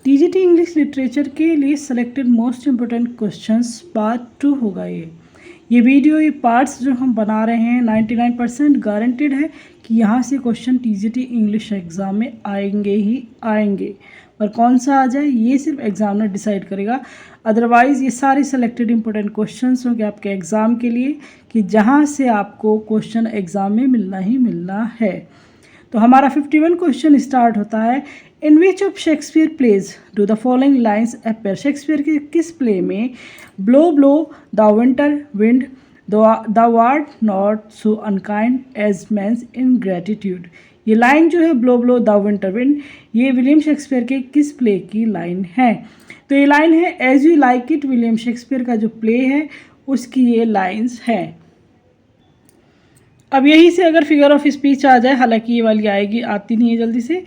TGT English literature के लिए selected most important questions part 2 होगा ये वीडियो, ये पार्ट्स जो हम बना रहे हैं 99% गारंटेड है कि यहाँ से क्वेश्चन टीजीटी इंग्लिश एग्ज़ाम में आएंगे ही आएंगे। पर कौन सा आ जाए ये सिर्फ एग्जामिनर डिसाइड करेगा। अदरवाइज़ ये सारे सेलेक्टेड इंपॉर्टेंट क्वेश्चंस होंगे आपके एग्ज़ाम के लिए कि जहाँ से आपको क्वेश्चन एग्ज़ाम में मिलना ही मिलना है। तो हमारा 51 क्वेश्चन स्टार्ट होता है। In which of Shakespeare plays do the following lines appear. Shakespeare के किस प्ले में blow blow the winter wind thou art not so unkind as man's ingratitude. ये लाइन जो है blow blow the winter wind, ये William Shakespeare के किस play की लाइन है? तो ये लाइन है as you like It, William Shakespeare का जो प्ले है उसकी ये लाइन्स है। अब यहीं से अगर फिगर ऑफ स्पीच आ जाए, हालांकि ये वाली आएगी, आती नहीं है जल्दी से,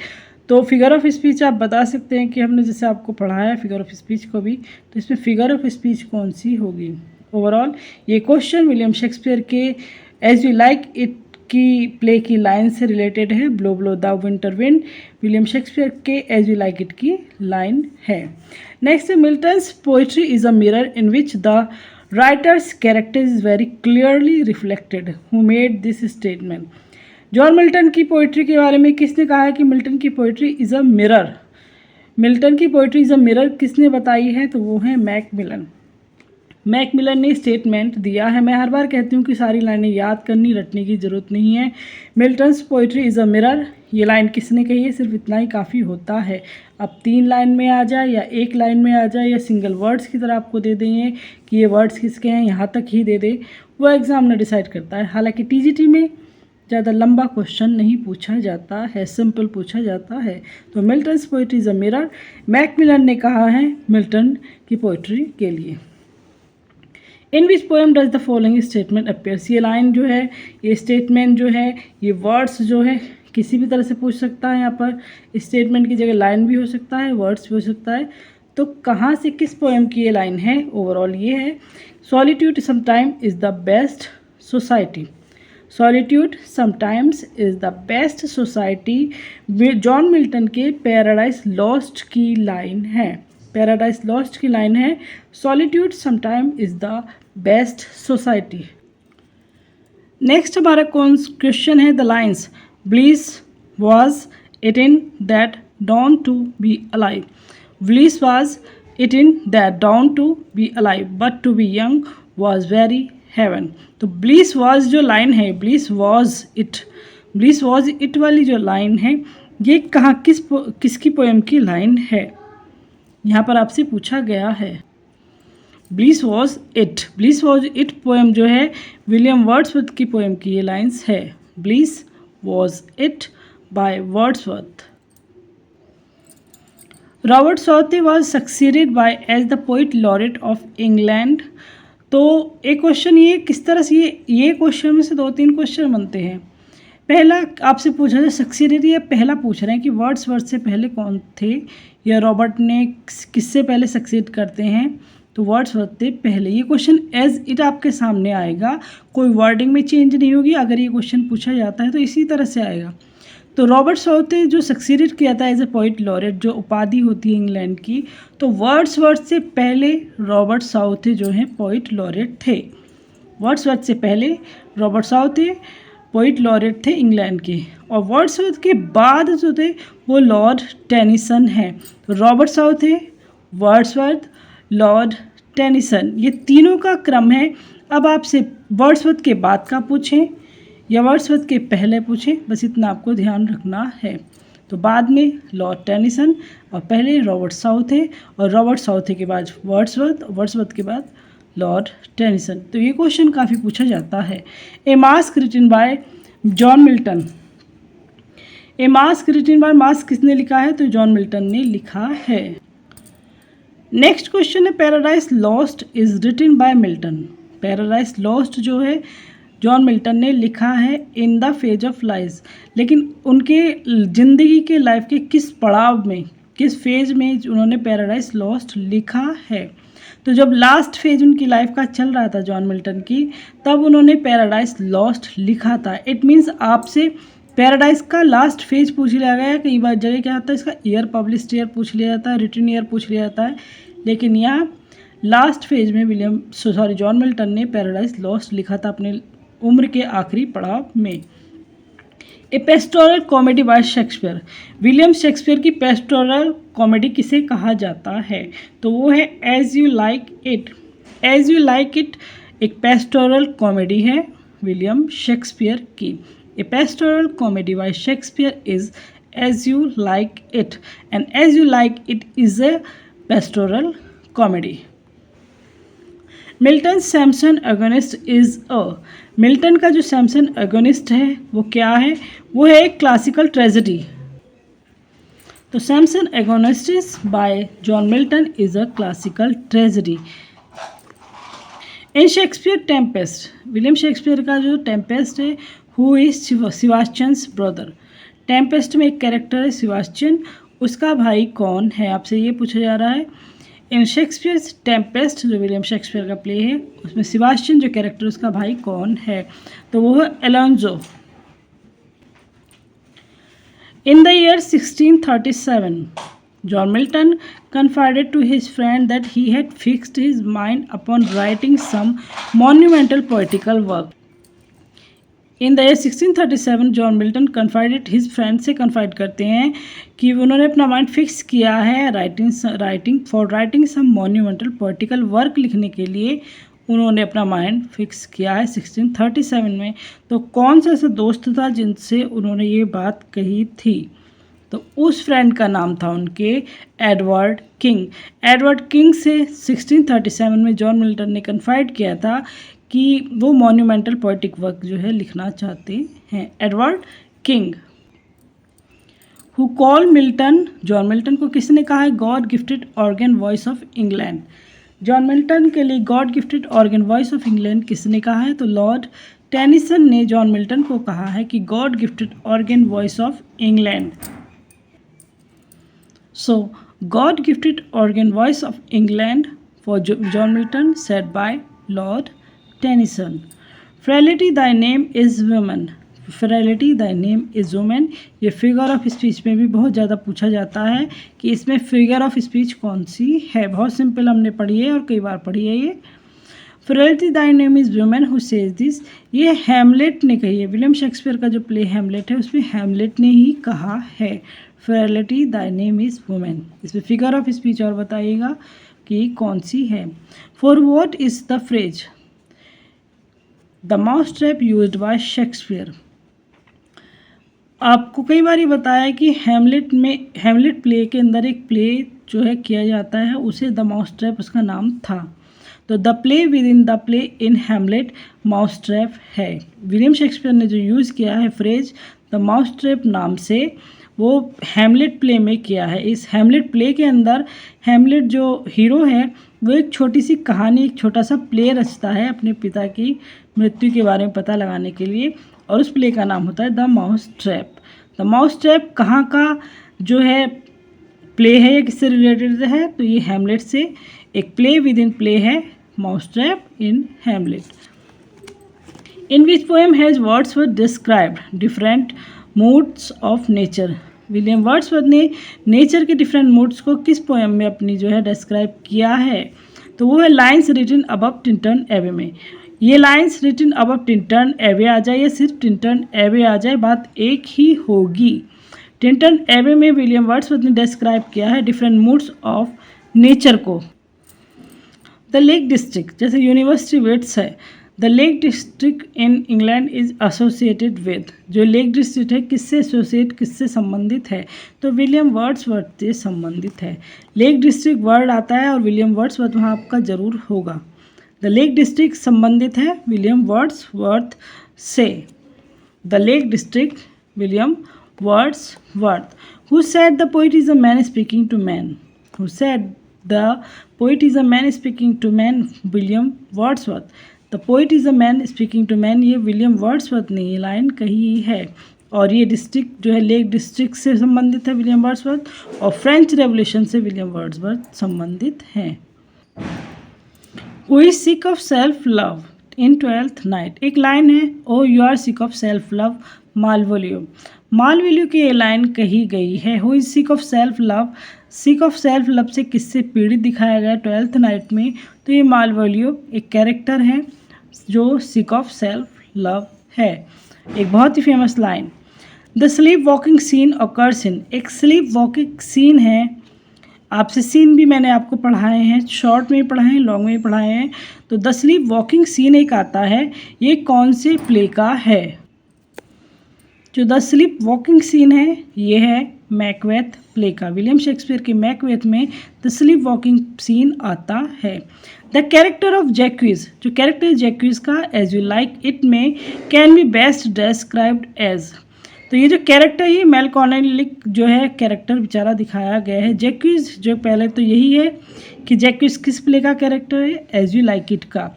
तो फिगर ऑफ स्पीच आप बता सकते हैं कि हमने जैसे आपको पढ़ाया है फिगर ऑफ स्पीच को भी, तो इसमें फिगर ऑफ स्पीच कौन सी होगी? ओवरऑल ये क्वेश्चन विलियम शेक्सपियर के एज यू लाइक इट की प्ले की लाइन से रिलेटेड है। Blow blow the winter wind William Shakespeare के एज यू लाइक इट की लाइन है। नेक्स्ट है Milton's poetry is a mirror in which the writer's character is very clearly reflected. Who made this statement? John Milton की poetry के बारे में किसने कहा है कि मिल्टन की poetry is a mirror? Milton की पोइट्री इज़ अ मिरर किसने बताई है? तो वो है मैकमिलन। मैकमिलन ने स्टेटमेंट दिया है। मैं हर बार कहती हूँ कि सारी लाइनें याद करनी, रटने की ज़रूरत नहीं है। Milton's poetry is a mirror, ये लाइन किसने कही है? सिर्फ इतना ही काफ़ी होता है। अब 3 लाइन में आ जाए या 1 लाइन में आ जाए या सिंगल वर्ड्स की तरह आपको दे देंगे कि ये वर्ड्स किसके हैं, यहाँ तक ही दे दे, वो एग्जामिनर डिसाइड करता है। हालांकि टीजीटी में ज़्यादा लंबा क्वेश्चन नहीं पूछा जाता है, सिंपल पूछा जाता है। तो Milton's poetry is a mirror Macmillan ने कहा है मिल्टन की पोइट्री के लिए। In which poem does the following statement appears. ये लाइन जो है, ये स्टेटमेंट जो है, ये वर्ड्स जो है किसी भी तरह से पूछ सकता है। यहाँ पर स्टेटमेंट की जगह लाइन भी हो सकता है, वर्ड्स भी हो सकता है। तो कहाँ से किस पोएम की ये लाइन है? ओवरऑल ये है solitude sometime is the best society. Solitude sometimes is the best society John Milton के पैराडाइज लॉस्ट की लाइन है। पैराडाइज लॉस्ट की लाइन है solitude sometime is the best society. Next हमारा कौन क्वेश्चन है? The lines bliss was it in that dawn to be alive. Bliss was it in that dawn to be alive but to be young was very heaven. तो bliss was जो line है, bliss was it वाली जो line है, ये कहाँ किसकी poem की लाइन है? यहाँ पर आपसे पूछा गया है। ब्लीस वॉज इट पोएम जो है विलियम वर्ड्सवर्थ की पोएम की ये लाइन्स है। Bliss was it by Wordsworth. Robert Southey was succeeded by as the poet laureate of England. तो एक क्वेश्चन ये किस तरह से, ये क्वेश्चन में से 2-3 क्वेश्चन बनते हैं। पहला आपसे पूछा जाए सक्सीडेड, ये पहला पूछ रहे हैं कि वर्ड्सवर्थ से पहले कौन थे, या रॉबर्ट ने किससे पहले सक्सीड करते हैं? तो वर्ड्सवर्थ थे पहले। ये क्वेश्चन एज इट आपके सामने आएगा, कोई वर्डिंग में चेंज नहीं होगी। अगर ये क्वेश्चन पूछा जाता है तो इसी तरह से आएगा। तो रॉबर्ट सॉथे जो सक्सीडेड किया था एज ए पोइट लॉरेट, जो उपाधि होती है इंग्लैंड की, तो वर्ड्सवर्थ से पहले रॉबर्ट सॉथे जो है पोइट लॉरेट थे। वर्ड्सवर्थ से पहले रॉबर्ट सॉथे पोइट लॉरेट थे इंग्लैंड के, और वर्ड्सवर्थ के बाद जो थे वो लॉर्ड टेनिसन हैं। तो रॉबर्ट सॉथे, वर्ड्सवर्थ, लॉर्ड टेनिसन, ये तीनों का क्रम है। अब आपसे वर्ड्सवर्थ के बाद का पूछें या वर्ड्सवर्थ के पहले पूछें, बस इतना आपको ध्यान रखना है। तो बाद में लॉर्ड टेनिसन और पहले रॉबर्ट सॉथे, और रॉबर्ट सॉथे के बाद वर्ड्सवर्थ के बाद लॉर्ड टेनिसन। तो ये क्वेश्चन काफ़ी पूछा जाता है। A mask written by John Milton. A mask written by, mask किसने लिखा है? तो जॉन मिल्टन ने लिखा है। नेक्स्ट क्वेश्चन है Paradise Lost is written by Milton. Paradise Lost जो है जॉन मिल्टन ने लिखा है in the phase of life. लेकिन उनके ज़िंदगी के लाइफ के किस पड़ाव में, किस फेज में उन्होंने पैराडाइज लॉस्ट लिखा है? तो जब लास्ट फेज उनकी लाइफ का चल रहा था जॉन मिल्टन की, तब उन्होंने पैराडाइज लॉस्ट लिखा था। इट मीन्स आपसे पैराडाइज का लास्ट फेज पूछ लिया गया है। कई बार जगह क्या होता है इसका ईयर, पब्लिश्ड ईयर पूछ लिया जाता है, रिटन ईयर पूछ लिया जाता है, लेकिन यहाँ लास्ट फेज में जॉन मिल्टन ने पैराडाइज लॉस्ट लिखा था अपने उम्र के आखिरी पड़ाव में। A pastoral comedy by Shakespeare, William Shakespeare की पेस्टोरल कॉमेडी किसे कहा जाता है? तो वो है as you like it. As you like it एक पेस्टोरल कॉमेडी है विलियम शेक्सपियर की। A pastoral comedy by Shakespeare is as you like it, and as you like it is a pastoral comedy. Milton Samson agonist is a, Milton का जो Samson agonist है वो क्या है? वो है एक क्लासिकल ट्रेजेडी। तो Samson agonist bye John Milton is a classical tragedy. In Shakespeare Tempest, William Shakespeare का जो टेम्पेस्ट है, हु इज सेबास्टियन्स ब्रदर। टेम्पेस्ट में एक कैरेक्टर है सेबास्टियन, उसका भाई कौन है, आपसे ये पूछा जा रहा है। इन शेक्सपियर टेम्पेस्ट जो विलियम शेक्सपियर का प्ले है उसमें सेबास्टियन जो कैरेक्टर उसका भाई कौन है? तो वो है Alonzo. In the year 1637 John Milton confided to his friend that he had fixed his mind upon writing some monumental poetical work. In the year 1637 John Milton confided his friend से confide करते हैं कि उन्होंने अपना mind fix किया है writing some monumental poetical work लिखने के लिए उन्होंने अपना माइंड फिक्स किया है 1637 में। तो कौन सा ऐसा दोस्त था जिनसे उन्होंने ये बात कही थी? तो उस फ्रेंड का नाम था उनके एडवर्ड किंग। एडवर्ड किंग से 1637 में जॉन मिल्टन ने कन्फाइड किया था कि वो मॉन्यूमेंटल पोएटिक वर्क जो है लिखना चाहते हैं। Edward king. Who call Milton, John Milton को किसने कहा है God gifted organ voice of England? John Milton के लिए God gifted organ voice of England किसने कहा है? तो लॉर्ड टेनिसन ने जॉन मिल्टन को कहा है कि God gifted organ voice of England. So God gifted organ voice of England for John Milton said bye Lord Tennyson. Frailty Dai name is women, frailty Dai name is women, ये figure of speech में भी बहुत ज़्यादा पूछा जाता है कि इसमें फिगर ऑफ स्पीच कौन सी है। बहुत सिंपल हमने पढ़ी है और कई बार पढ़ी है ये। Frailty Dai name is women who says this, ये हैमलेट ने कही है। विलियम शेक्सपियर का जो प्ले हैमलेट है उसमें हैमलेट ने ही कहा है frailty Dai name is women. इसमें फिगर ऑफ स्पीच और बताइएगा कि कौन सी है। For what is the phrase the mouse trap used by Shakespeare. आपको कई बार ही बताया कि हैमलेट प्ले के अंदर एक प्ले जो है किया जाता है उसे द माउस ट्रैप उसका नाम था। तो the play with in the play in Hamlet mouse trap है। विलियम शेक्सपियर ने जो यूज़ किया है फ्रेज द माउस ट्रैप नाम से वो हैमलेट प्ले में किया है। इस हैमलेट प्ले के अंदर हैमलेट जो हीरो है वो एक छोटी सी कहानी, एक छोटा सा प्ले रचता है अपने पिता की मृत्यु के बारे में पता लगाने के लिए, और उस प्ले का नाम होता है the mouse trap. The mouse trap कहाँ का जो है प्ले है या किससे रिलेटेड है? तो ये हैमलेट से एक प्ले विद इन प्ले है mouse trap in Hamlet. In which poem has Wordsworth described different moods of nature. William Wordsworth ने नेचर के डिफरेंट मूड्स को किस पोएम में अपनी जो है डिस्क्राइब किया है? तो वो है लाइन्स रिटन अबव टिंटन एबे में। ये लाइन्स रिटन अबव टिंटन एबे आ जाए या सिर्फ टिंटन एबे आ जाए, बात एक ही होगी। टिंटन एबे में विलियम वर्ड्सवर्थ ने डिस्क्राइब किया है डिफरेंट मूड्स ऑफ नेचर को। द लेक डिस्ट्रिक्ट, जैसे यूनिवर्सिटी वेट्स है, the Lake district in England is associated with, जो लेक डिस्ट्रिक्ट है किससे एसोसिएट किससे संबंधित है? तो विलियम वर्ड्सवर्थ से संबंधित है। लेक डिस्ट्रिक्ट वर्ड आता है और विलियम वर्ड्सवर्थ वहाँ आपका जरूर होगा। द लेक डिस्ट्रिक्ट संबंधित है विलियम वर्ड्सवर्थ से। The Lake District William Wordsworth. Who said the poet is a man speaking to man, who said the poet is a man speaking to man, William Wordsworth. The poet is a man speaking to man, ये William Wordsworth ने ये line कही है। और ये district जो है lake district से संबंधित है विलियम वर्ड्सवर्थ, और फ्रेंच रेवोल्यूशन से विलियम वर्ड्सवर्थ संबंधित हैं। We sick of self love in 12th night, एक लाइन है O you are sick of self love Malvolio. Malvolio की ये लाइन कही गई है, who is sick of self love. Sick of self love से किससे पीड़ित दिखाया गया ट्वेल्थ नाइट में, तो ये मालवोलियो एक कैरेक्टर है जो सिक ऑफ सेल्फ लव है। एक बहुत ही famous line, the sleep walking scene occurs in. एक स्लीप वॉकिंग सीन है, आपसे सीन भी मैंने आपको पढ़ाए हैं, शॉर्ट में पढ़ाए हैं, लॉन्ग में पढ़ाए हैं। तो द स्लीप वॉकिंग सीन एक आता है, ये कौन से प्ले का है? जो द स्लीप वॉकिंग सीन है ये है मैकबेथ प्ले का। विलियम शेक्सपियर के मैकबेथ में द स्लीप वॉकिंग सीन आता है। द कैरेक्टर ऑफ जैक्विज, जो कैरेक्टर जैक्विज का एज यू लाइक इट में can be best described as. तो ये जो कैरेक्टर है मेलकॉनिक जो है कैरेक्टर बेचारा दिखाया गया है। जैक्विज जो पहले तो यही है कि जैक्विज किस प्ले का कैरेक्टर है, एज यू लाइक इट का,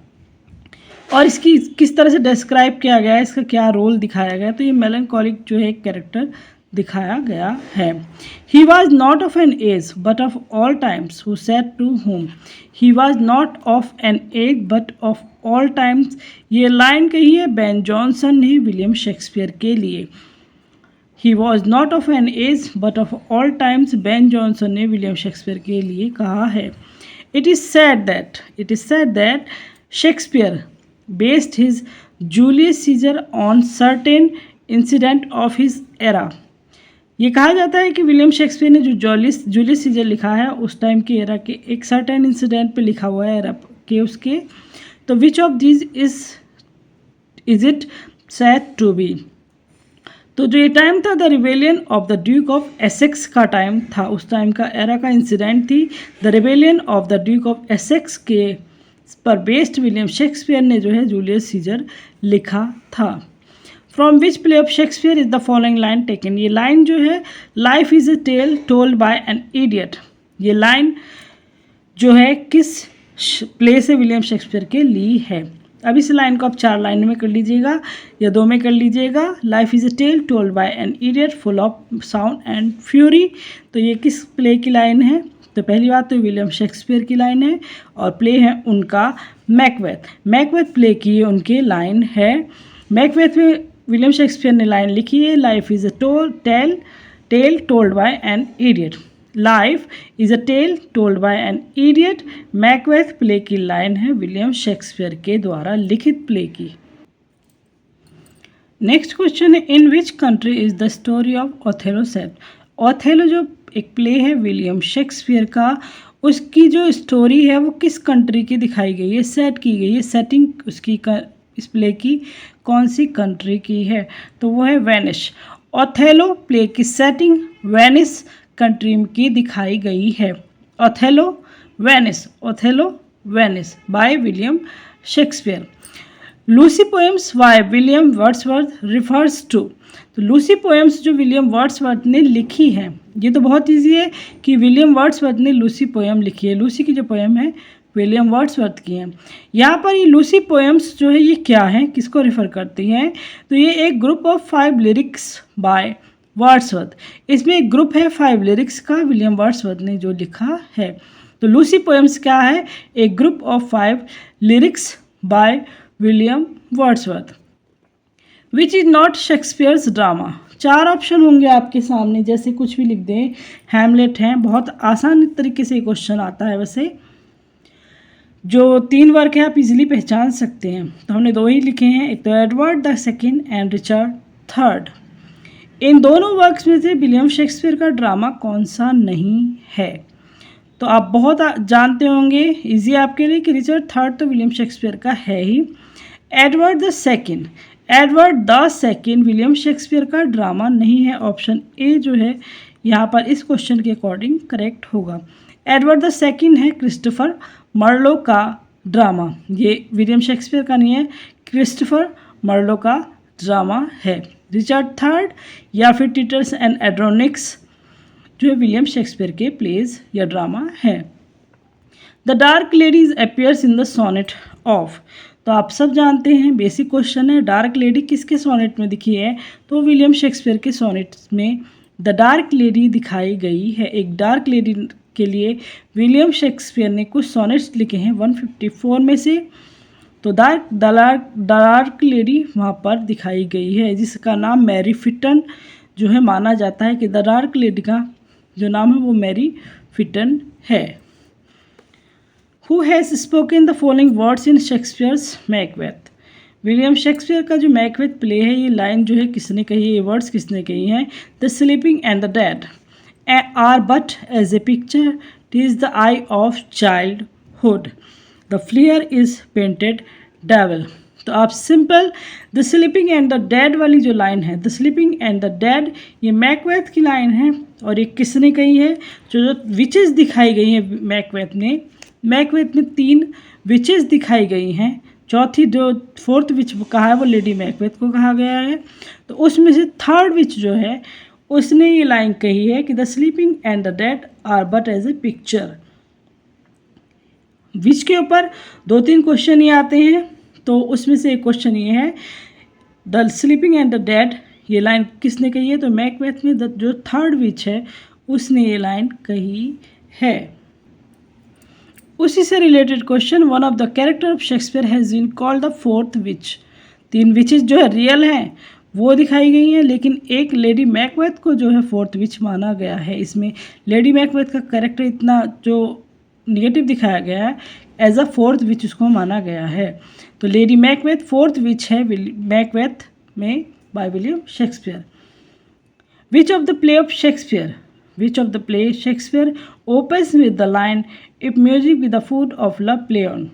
और इसकी किस तरह से डिस्क्राइब किया गया है, इसका क्या रोल दिखाया गया है, तो ये मेलनकॉलिक जो है एक कैरेक्टर दिखाया गया है। He was not of an age but of all times who said to whom. He was not of an age but of all times, ये लाइन कही है बेन जॉनसन ने विलियम शेक्सपियर के लिए। He was not of an age but of all times, Ben Jonson ने William Shakespeare के लिए कहा है। It is said that Shakespeare based his Julius Caesar on certain incident of his era। ये कहा जाता है कि विलियम शेक्सपियर ने जो जूलियस सीजर लिखा है उस टाइम के एरा के एक सर्टेन इंसिडेंट पे लिखा हुआ है एरा के उसके। तो which of this is it said to be. तो जो ये टाइम था the rebellion of the Duke of Essex का टाइम था, उस टाइम का एरा का इंसिडेंट थी। The rebellion of the Duke of Essex के पर बेस्ड विलियम शेक्सपियर ने जो है जूलियस सीजर लिखा था। From which play of Shakespeare is the following line taken. ये लाइन जो है life is a tale told by an idiot, ये लाइन जो है किस प्ले से विलियम शेक्सपियर के ली है। अब इस लाइन को आप 4 लाइन में कर लीजिएगा या 2 में कर लीजिएगा। Life is a tale told by an idiot full of sound and fury, तो ये किस प्ले की लाइन है? तो पहली बात तो विलियम शेक्सपियर की लाइन है और प्ले है उनका मैकबेथ प्ले की उनकी लाइन है। मैकबेथ में विलियम शेक्सपियर ने लाइन लिखी है life is a tale told by an idiot. Life is a tale told by an idiot Macbeth play की लाइन है विलियम शेक्सपियर के द्वारा लिखित प्ले की। नेक्स्ट क्वेश्चन है in which country is the story of Othello set. Othello जो एक play है विलियम शेक्सपियर का, उसकी जो स्टोरी है वो किस कंट्री की दिखाई गई है, सेट की गई है, सेटिंग उसकी इस प्ले की कौन सी कंट्री की है, तो वो है वेनिस। ओथेलो प्ले की सेटिंग वेनिस कंट्री की दिखाई गई है। Othello Venice by William Shakespeare. Lucy poems by William Wordsworth refers to. तो लूसी पोएम्स जो विलियम वर्ड्सवर्थ ने लिखी है, ये तो बहुत इजी है कि विलियम वर्ड्सवर्थ ने लूसी पोएम लिखी है। लूसी की जो पोएम है विलियम वर्ड्सवर्थ की है। यहाँ पर ये लूसी पोएम्स जो है ये क्या है, किसको रेफर करती हैं, तो ये एक group of 5 lyrics by Wordsworth. इसमें एक ग्रुप है 5 लिरिक्स का विलियम वर्ड्सवर्थ ने जो लिखा है। तो लूसी पोएम्स क्या है, एक group of 5 lyrics by William Wordsworth. Which is not Shakespeare's drama. 4 option होंगे आपके सामने, जैसे कुछ भी लिख दें। हैमलेट है, बहुत आसान तरीके से क्वेश्चन आता है, वैसे जो 3 वर्क है आप इजीली पहचान सकते हैं। तो हमने 2 ही लिखे हैं, एक तो Edward the second and Richard third. इन दोनों वर्क्स में से विलियम शेक्सपियर का ड्रामा कौन सा नहीं है, तो आप बहुत जानते होंगे, इजी आपके लिए कि रिचर्ड थर्ड तो विलियम शेक्सपियर का है ही। Edward the second William Shakespeare का ड्रामा नहीं है। ऑप्शन ए जो है यहाँ पर इस क्वेश्चन के अकॉर्डिंग करेक्ट होगा। एडवर्ड द सेकेंड है क्रिस्टोफर मर्लो का ड्रामा, ये विलियम शेक्सपियर का नहीं है, क्रिस्टोफर मर्लो का ड्रामा है। रिचर्ड थर्ड या फिर टिटर्स एंड एड्रोनिक्स जो है विलियम शेक्सपियर के प्लेज या ड्रामा है। The dark ladies appears in the sonnet of. तो आप सब जानते हैं, बेसिक क्वेश्चन है, डार्क लेडी किसके सोनेट में दिखी है, तो विलियम शेक्सपियर के सोनेट में द डार्क लेडी दिखाई गई है। एक डार्क लेडी के लिए विलियम शेक्सपियर ने कुछ सोनेट्स लिखे हैं 154 में से। तो तो डार्क लेडी वहाँ पर दिखाई गई है, जिसका नाम मैरी फिटन जो है माना जाता है कि द डार्क लेडी का जो नाम है वो मैरी फिटन है। Who has spoken the following words in Shakespeare's Macbeth. William Shakespeare का जो मैकबेथ प्ले है, ये लाइन जो है किसने कही है, ये वर्ड्स किसने कही हैं। The sleeping and the dead are but as a picture, tis the eye of childhood, the flare is painted devil. तो आप simple the sleeping and the dead वाली जो लाइन है, the sleeping and the dead, ये Macbeth की line है और ये किसने कही है। जो विचेस दिखाई गई हैं मैकबेथ में 3 विचेस दिखाई गई हैं। चौथी जो 4th विच कहा है वो लेडी मैकबेथ को कहा गया है। तो उसमें से 3rd विच जो है उसने ये लाइन कही है कि the sleeping and the dead are but as a picture. Which के ऊपर 2-3 क्वेश्चन ये आते हैं, तो उसमें से एक क्वेश्चन ये है the sleeping and the dead, ये लाइन किसने कही है। तो मैकबेथ में जो 3rd विच है उसने ये लाइन कही है। उसी से related question, one of the character of Shakespeare has been called the 4th witch. 3 witches जो है रियल हैं वो दिखाई गई हैं, लेकिन एक लेडी मैकबेथ को जो है 4th विच माना गया है। इसमें लेडी मैकबेथ का कैरेक्टर इतना जो निगेटिव दिखाया गया है, एज अ 4th विच उसको माना गया है। तो लेडी मैकबेथ 4th विच है मैकबेथ में bye William Shakespeare. Which of the play of Shakespeare, which of the play Shakespeare opens with the line if music with the food of love play on।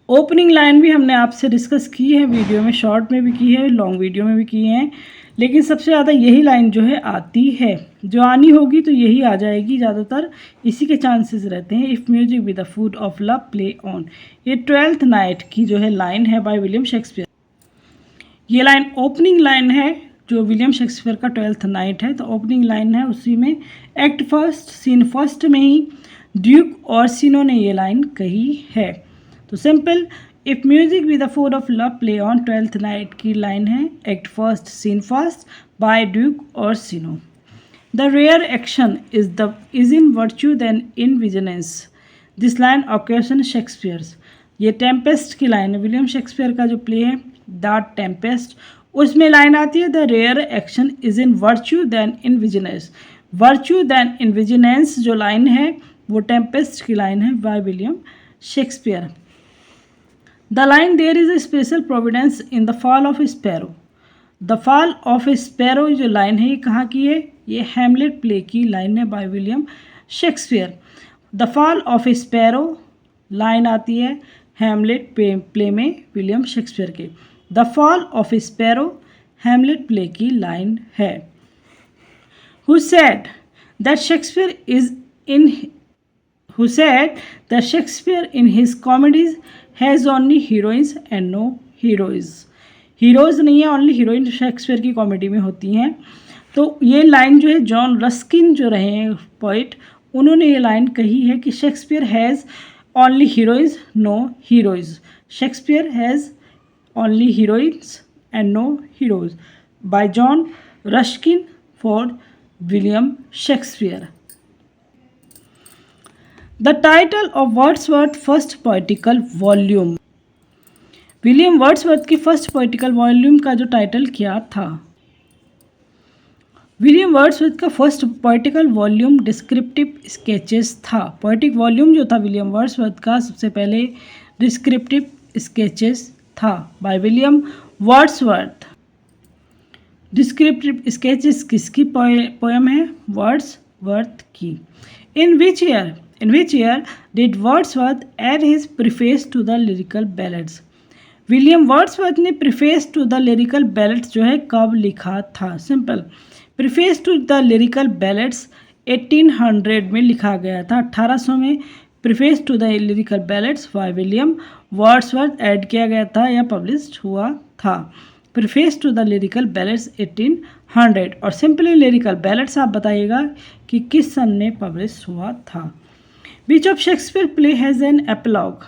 Opening line भी हमने आपसे discuss की है video में, short में भी की है, लॉन्ग वीडियो में भी की है, लेकिन सबसे ज़्यादा यही लाइन जो है आती है, जो आनी होगी तो यही आ जाएगी, ज़्यादातर इसी के चांसेस रहते हैं। If music with the food of love play on, ये 12th नाइट की जो है लाइन है बाय विलियम शेक्सपियर। ये लाइन ओपनिंग लाइन है जो विलियम शेक्सपियर का 12th नाइट है, तो ओपनिंग लाइन है उसी में एक्ट फर्स्ट सीन फर्स्ट में ही ड्यूक ऑर्सिनो ने ये लाइन कही है। तो simple if music with the food of love play on 12th Night की लाइन है act first scene first by Duke Orsino. The rare action is in virtue than in vigilance, this line occurs in Shakespeare's. ये Tempest की line है, William Shakespeare का जो play है the Tempest, उसमें line आती है the rare action is in virtue than in vigilance. Virtue than in vigilance जो लाइन है वो टेम्पेस्ट की लाइन है by William Shakespeare. The line there is a special providence in the fall of sparrow, the fall of sparrow जो line है ये कहाँ की है, ये हैमलेट प्ले की लाइन है by William Shakespeare. The fall of sparrow line आती है हैमलेट प्ले में विलियम शेक्सपियर के। The fall of sparrow Hamlet play की लाइन है। Who said that Shakespeare in his comedies has only heroines and no heroes। Heroes नहीं है, only heroine Shakespeare की comedy में होती हैं। तो ये लाइन जो है जॉन रस्किन जो रहे हैं पोइट, उन्होंने ये लाइन कही है कि Shakespeare has only heroines no heroes, Shakespeare has only heroines and no heroes by John Ruskin for William Shakespeare. The title of Wordsworth first poetical volume, William Wordsworth की first poetical volume का जो title क्या था। William Wordsworth का first poetical volume descriptive sketches था। Poetic volume जो था William Wordsworth का सबसे पहले डिस्क्रिप्टिव स्केचेस था by William Wordsworth. Descriptive sketches किसकी पोएम है, वर्ड्सवर्थ की। In which year did Wordsworth add his preface to the lyrical ballads, William Wordsworth ने preface to the lyrical ballads जो है कब लिखा था। Simple, preface to the lyrical ballads 1800 में लिखा गया था, 1800 में preface to the lyrical ballads by William Wordsworth add किया गया था या पब्लिश हुआ था। Preface to the lyrical ballads 1800, और सिंपली लिरिकल बैलेड्स आप बताइएगा कि किस सन में पब्लिश हुआ था। विच of Shakespeare play has an epilogue,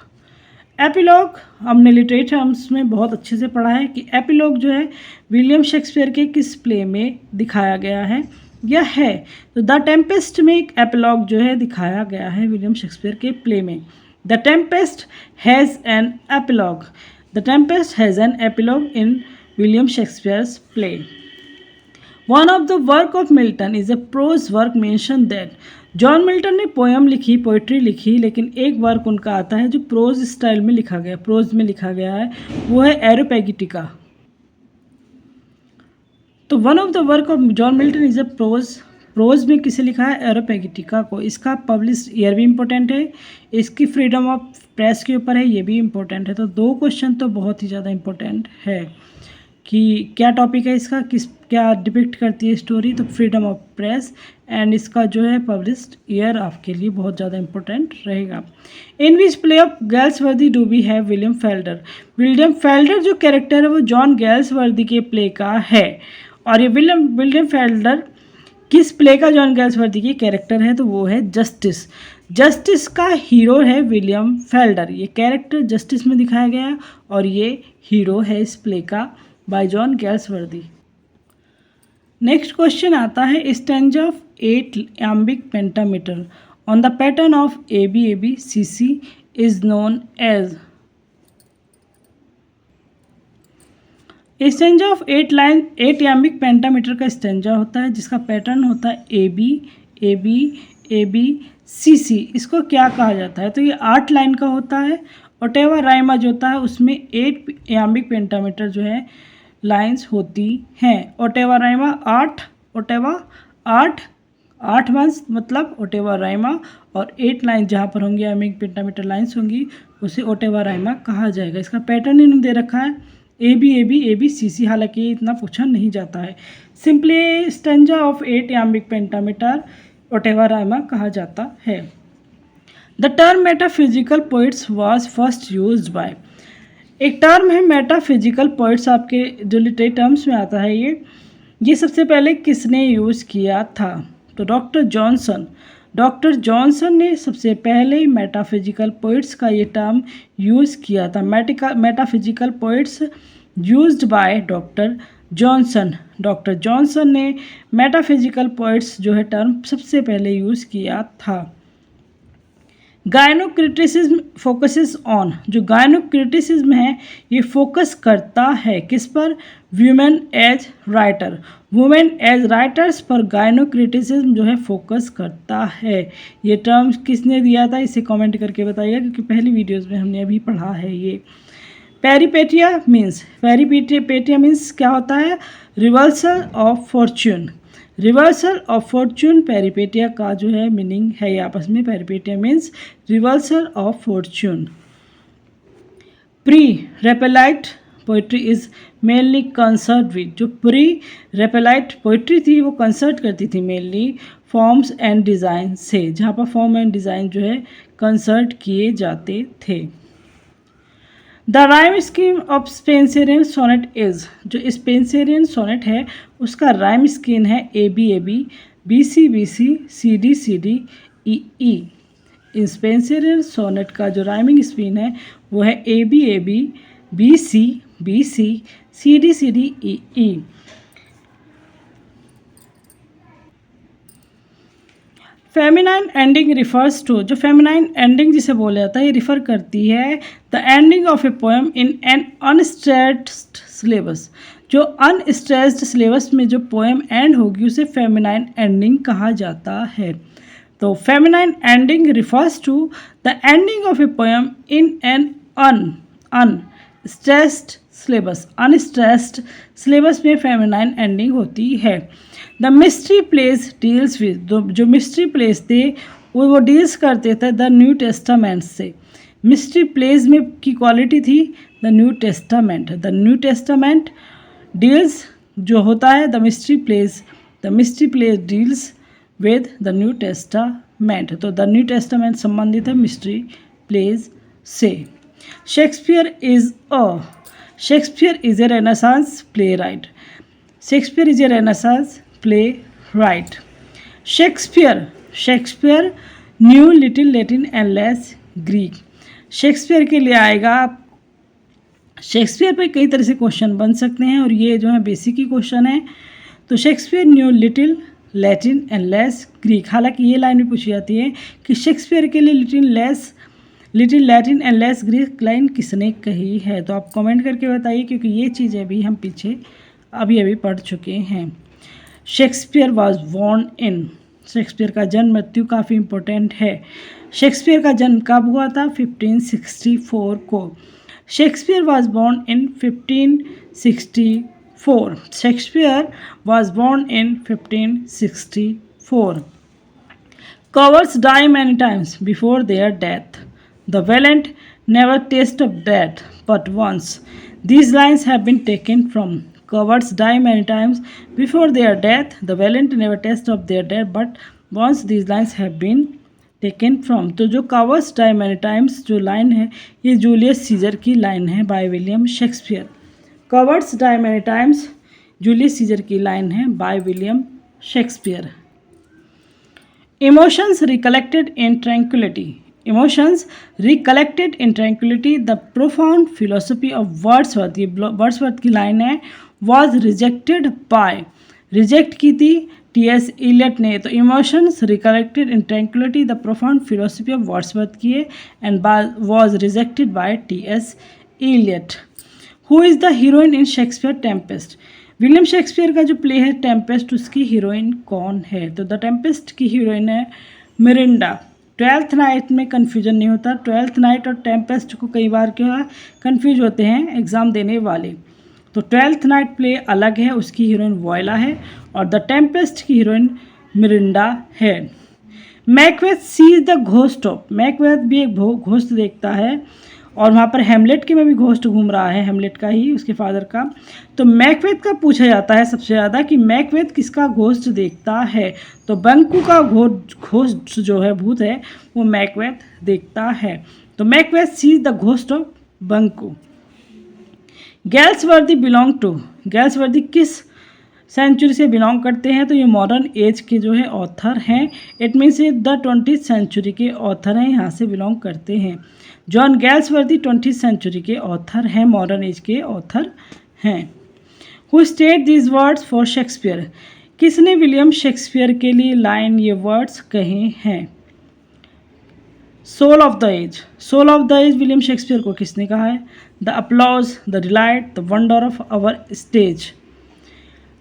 epilogue हमने लिटरेचर टर्म्स में बहुत अच्छे से पढ़ा है कि एपिलॉग जो है विलियम शेक्सपियर के किस प्ले में दिखाया गया है या है। तो द टेम्पेस्ट में एक एपिलॉग जो है दिखाया गया है विलियम शेक्सपियर के प्ले में। The Tempest has an epilogue. The Tempest has an epilogue in William Shakespeare's play. One of the work of Milton is a prose work mention that. John Milton ने poem लिखी, poetry लिखी, लेकिन एक work उनका आता है जो pros style में लिखा गया, प्रोज में लिखा गया है, वो है एरोपैगिटिका. तो one of the work of John Milton is a prose. Prose में किसे लिखा है? एरोपैगिटिका को. इसका पब्लिश ईयर भी इंपॉर्टेंट है, इसकी फ्रीडम ऑफ प्रेस के ऊपर है, ये भी इंपॉर्टेंट है. तो दो क्वेश्चन तो बहुत ही ज़्यादा इंपॉर्टेंट है कि क्या टॉपिक है इसका, क्या डिपिक्ट करती है स्टोरी. तो फ्रीडम ऑफ प्रेस एंड इसका जो है पब्लिश्ड ईयर आपके लिए बहुत ज़्यादा इंपॉर्टेंट रहेगा. In which play of Galsworthy do we have William Falder. William Falder जो कैरेक्टर है वो जॉन गैल्सवर्दी के प्ले का है. और ये विलियम फेल्डर किस प्ले का जॉन गैल्सवर्दी की कैरेक्टर है? तो वो है जस्टिस. जस्टिस का हीरो है विलियम फेल्डर. ये कैरेक्टर जस्टिस में दिखाया गया और ये हीरो है इस प्ले का by John Galsworthy. Next question आता है stanza of 8 iambic pentameter on the pattern of ABABCC is known as. Stanza of 8 iambic pentameter का स्टैंजा होता है जिसका पैटर्न होता है AB AB AB CC. इसको क्या कहा जाता है? तो ये 8 लाइन का होता है. ओटेवा राइमा जो होता है उसमें 8 iambic pentameter जो है लाइंस होती हैं. ओटेवा राइमा 8, ओटेवा 8 वंस मतलब ओटेवा राइमा, और 8 लाइन जहाँ पर होंगी iambic pentameter लाइंस होंगी उसे ओटेवा राइमा कहा जाएगा. इसका पैटर्न इन्होंने दे रखा है AB AB AB CC. हालांकि ये इतना पूछा नहीं जाता है. Simply stanza of 8 iambic pentameter ottava rima कहा जाता है. The term metaphysical poets was first used by. एक टर्म है मेटाफिजिकल पोइट्स, आपके जो लिटरेरी टर्म्स में आता है ये सबसे पहले किसने यूज़ किया था? तो डॉक्टर जॉनसन ने सबसे पहले मेटाफिजिकल पोइट्स का ये टर्म यूज़ किया था. Metaphysical poets used by doctor Johnson. Doctor Johnson ने मेटाफिजिकल पोइट्स जो है टर्म सबसे पहले यूज़ किया था. Gynocriticism focuses on. जो गायनोक्रिटिसिज्म है ये फोकस करता है किस पर? Women as writer. Women as writers पर गायनोक्रिटिसिज्म जो है फोकस करता है. ये टर्म किसने दिया था इसे कमेंट करके बताइएगा, क्योंकि पहली वीडियोस में हमने अभी पढ़ा है ये. पेरिपेटिया मीन्स क्या होता है? Reversal of fortune. Reversal of fortune peripeteia का जो है मीनिंग है ये आपस में. Peripeteia means reversal of fortune. Pre Raphaelite poetry is mainly concerned with. जो प्री रेपेलाइट पोइट्री थी वो कंसर्ट करती थी मेनली फॉर्म्स एंड डिज़ाइन से, जहाँ पर फॉर्म एंड डिज़ाइन जो है कंसर्ट किए जाते थे. The rhyme scheme of Spenserian sonnet is. जो स्पेंसरियन सोनेट है उसका राइम स्कीम है ABAB BC BC CD CD EE. Spenserian sonnet का जो राइमिंग स्कीम है वो है ABAB BC BC CD CD EE. Feminine ending refers to. जो फेमिनाइन एंडिंग जिसे बोला जाता है ये रिफ़र करती है the ending of a poem in an unstressed syllabus. जो अनस्ट्रेस्ड सिलेबस में जो पोएम एंड होगी उसे फेमिनाइन एंडिंग कहा जाता है. तो feminine ending refers to the ending of a poem in an unstressed syllable. Unstressed syllabus में फेमिनाइन एंडिंग होती है. The mystery plays deals with. जो मिस्ट्री प्लेस थे वो डील्स करते थे द न्यू टेस्टामेंट से. मिस्ट्री प्लेस में की क्वालिटी थी the New Testament. The New Testament deals जो होता है the mystery plays deals with the New Testament. तो द न्यू टेस्टामेंट संबंधित है मिस्ट्री प्लेस से. Shakespeare is a renaissance play right. Shakespeare is a renaissance play right. Shakespeare new little Latin and less Greek. Shakespeare के लिए आएगा. Shakespeare पे कई तरह से क्वेश्चन बन सकते हैं और ये जो है बेसिक ही क्वेश्चन है. तो Shakespeare new little Latin and less Greek. हालांकि ये लाइन भी पूछी जाती है कि शेक्सपियर के लिए little less little Latin and less Greek line किसने कही है? तो आप कमेंट करके बताइए, क्योंकि ये चीज़ें भी हम पीछे अभी पढ़ चुके हैं। Shakespeare was born in, Shakespeare का जन्म मृत्यु काफ़ी इम्पोर्टेंट है। शेक्सपियर का जन्म कब हुआ था? 1564 को। Shakespeare was born in 1564। Shakespeare was born in 1564। Cowards die many times before their death. The valiant never taste of death but once. These lines have been taken from Cowards die many times before their death. The valiant never taste of their death but once. These lines have been taken from. तो जो Cowards die many times जो line है, ये Julius Caesar की line है by William Shakespeare. Cowards die many times Julius Caesar की line है by William Shakespeare. Emotions recollected in tranquility. Emotions recollected in tranquility. The profound philosophy of Wordsworth, ये Wordsworth की line है, was rejected by, reject की थी T.S. Eliot ने। तो emotions recollected in tranquillity the profound philosophy of Wordsworth की है and was rejected by T.S. Eliot. Who is the heroine in Shakespeare Tempest? William Shakespeare का जो play है Tempest, उसकी हीरोइन कौन है? तो द टेम्पेस्ट की हीरोइन है मिरिंडा। ट्वेल्थ नाइट में कन्फ्यूजन नहीं होता। ट्वेल्थ नाइट और टेम्पेस्ट को कई बार क्या कन्फ्यूज होते हैं एग्ज़ाम देने वाले। तो ट्वेल्थ नाइट प्ले अलग है, उसकी हीरोइन वॉयला है, और द टेम्पेस्ट की हीरोइन मिरिंडा है। Macbeth sees the ghost of, Macbeth भी एक घोस्ट देखता है, और वहाँ पर हेमलेट के में भी घोस्ट घूम रहा है, हेमलेट का ही, उसके फादर का। तो मैकबेथ का पूछा जाता है सबसे ज़्यादा कि मैकबेथ किसका घोस्ट देखता है? तो बंकू का घोस्ट जो है, भूत है, वो मैकबेथ देखता है। तो Macbeth sees the ghost of Banquo. Galsworthy belong to, Galsworthy किस सेंचुरी से बिलोंग करते हैं? तो ये मॉडर्न एज के जो है ऑथर हैं। इट मीन्स ये द 20th सेंचुरी के ऑथर हैं, यहाँ से बिलोंग करते हैं। जॉन गैल्सवर्दी 20th सेंचुरी के ऑथर हैं, मॉडर्न एज के ऑथर हैं। Who states these words for Shakespeare, किसने विलियम शेक्सपियर के लिए लाइन ये वर्ड्स कहे हैं? Soul of the age, soul of the age William Shakespeare को किसने कहा है? The applause, the delight, the wonder of our stage.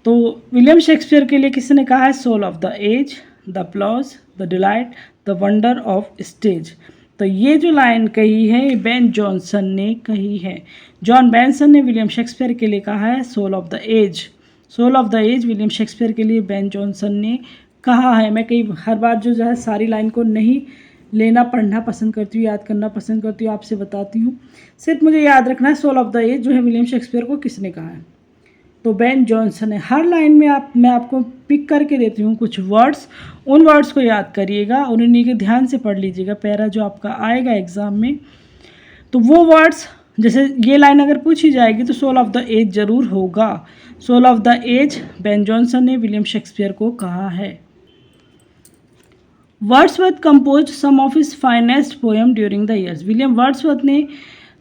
तो विलियम शेक्सपियर के लिए किसने कहा है? Soul of the age, the applause, the delight, the wonder of stage. तो ये जो लाइन कही है, ये बेन जॉनसन ने कही है। जॉन बेंसन ने विलियम शेक्सपियर के लिए कहा है soul of the age. Soul of the age William Shakespeare के लिए बेन जॉनसन ने कहा है। मैं हर बार जो है सारी लाइन को नहीं लेना, पढ़ना पसंद करती हूँ, याद करना पसंद करती हूँ, आपसे बताती हूँ। सिर्फ मुझे याद रखना है सोल ऑफ द एज जो है विलियम शेक्सपियर को किसने कहा है? तो बेन जॉनसन है। हर लाइन में मैं आपको पिक करके देती हूँ कुछ वर्ड्स, उन वर्ड्स को याद करिएगा और उन्हीं के ध्यान से पढ़ लीजिएगा। पैरा जो आपका आएगा एग्ज़ाम में, तो वो वर्ड्स, जैसे ये लाइन अगर पूछी जाएगी तो सोल ऑफ द एज ज़रूर होगा। Soul of the age Ben Jonson ने विलियम शेक्सपियर को कहा है। Wordsworth compose some of his finest poem during the years. William Wordsworth ने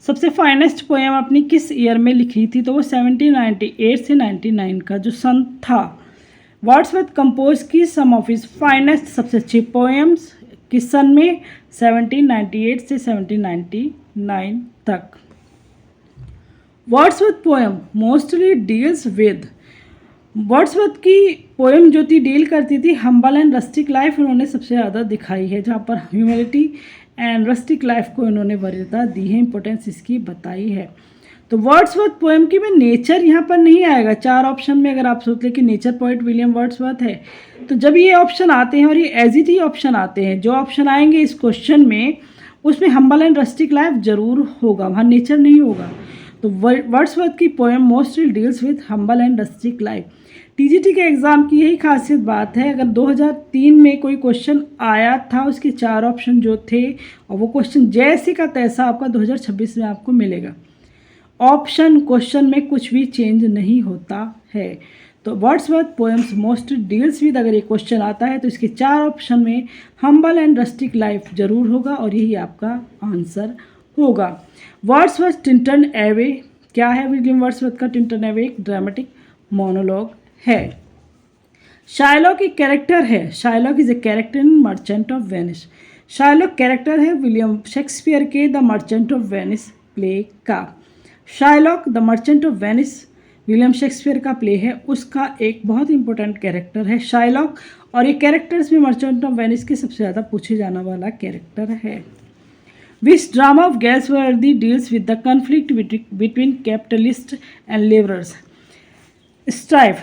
सबसे फाइनेस्ट पोएम अपनी किस ईयर में लिखी थी? तो वो 1798 से 99 का जो सन था। वर्ड्सवर्थ कंपोज की सम ऑफ हिज फाइनेस्ट, सबसे अच्छी पोएम्स किस सन में? 1798 से 1799 तक। Wordsworth poem mostly deals with, Wordsworth की पोएम जो थी डील करती थी हम्बल एंड रस्टिक लाइफ, उन्होंने सबसे ज़्यादा दिखाई है, जहाँ पर ह्यूमिलिटी एंड रस्टिक लाइफ को इन्होंने वरीयता दी है, इंपॉर्टेंस इसकी बताई है। तो वर्ड्सवर्थ पोएम की में नेचर यहाँ पर नहीं आएगा। 4 ऑप्शन में अगर आप सोच लें कि नेचर पोइट विलियम वर्ड्सवर्थ है, तो जब ये ऑप्शन आते हैं और ये एज इट ही ऑप्शन आते हैं, जो ऑप्शन आएंगे इस क्वेश्चन में उसमें हम्बल एंड रस्टिक लाइफ जरूर होगा, वहाँ नेचर नहीं होगा। तो वर्ड्सवर्थ की poem mostly deals with humble and rustic life. TGT के एग्ज़ाम की यही खासियत बात है, अगर 2003 में कोई क्वेश्चन आया था, उसके 4 ऑप्शन जो थे और वो क्वेश्चन जैसे का तैसा आपका 2026 में आपको मिलेगा। ऑप्शन क्वेश्चन में कुछ भी चेंज नहीं होता है। तो Wordsworth poems mostly deals with, अगर ये क्वेश्चन आता है तो इसके 4 ऑप्शन में हम्बल एंड रस्टिक लाइफ जरूर होगा और यही आपका आंसर होगा। वर्ड्सवर्थ टिंटन एवे क्या है? विलियम वर्ड्सवर्थ का टिंटन एवे एक ड्रामेटिक मोनोलॉग है। शाइलॉक एक कैरेक्टर है। Shylock is a character in Merchant of Venice. Shylock character है विलियम शेक्सपियर के the Merchant of Venice play का। Shylock the Merchant of Venice William Shakespeare का play है, उसका एक बहुत इंपॉर्टेंट कैरेक्टर है शार्लॉक, और ये कैरेक्टर्स में मर्चेंट ऑफ वेनिस के सबसे ज़्यादा पूछे जाने वाला कैरेक्टर है। Which drama of Galsworthy deals with the conflict between capitalist and labourers. Strife,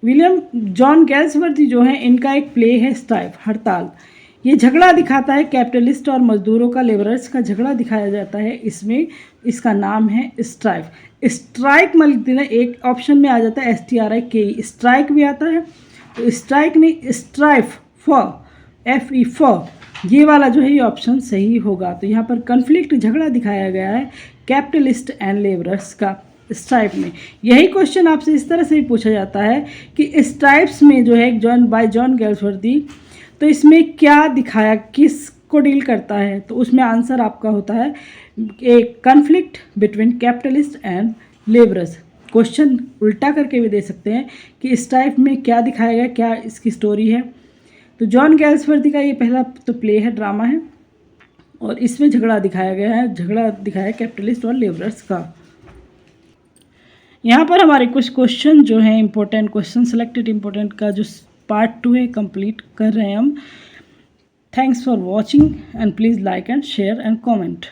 William John Galsworthy जो है इनका एक प्ले है स्ट्राइफ, हड़ताल। ये झगड़ा दिखाता है कैपिटलिस्ट और मजदूरों का, लेबरर्स का झगड़ा दिखाया जाता है इसमें, इसका नाम है स्ट्राइफ। स्ट्राइक मतलब एक ऑप्शन में आ जाता है STRIK, स्ट्राइक भी आता है, तो स्ट्राइक नहीं स्ट्राइफ, FE ये वाला जो है ये ऑप्शन सही होगा। तो यहाँ पर कन्फ्लिक्ट झगड़ा दिखाया गया है कैपिटलिस्ट एंड लेबरर्स का स्ट्राइप में। यही क्वेश्चन आपसे इस तरह से भी पूछा जाता है कि स्ट्राइप्स में जो है जॉन गैल्सवर्दी, तो इसमें क्या दिखाया, किस को डील करता है, तो उसमें आंसर आपका होता है एक conflict between capitalist and labourers. Question उल्टा करके भी दे सकते हैं कि स्ट्राइप में क्या दिखाया गया, क्या इसकी स्टोरी है। तो जॉन गैल्सवर्दी का ये पहला तो प्ले है, ड्रामा है, और इसमें झगड़ा दिखाया गया है, झगड़ा दिखाया है कैपिटलिस्ट और लेबरर्स का। यहाँ पर हमारे कुछ क्वेश्चन जो हैं इंपॉर्टेंट क्वेश्चन, सेलेक्टेड इंपॉर्टेंट का जो पार्ट 2 है कंप्लीट कर रहे हैं हम। Thanks for watching and please like and share and comment.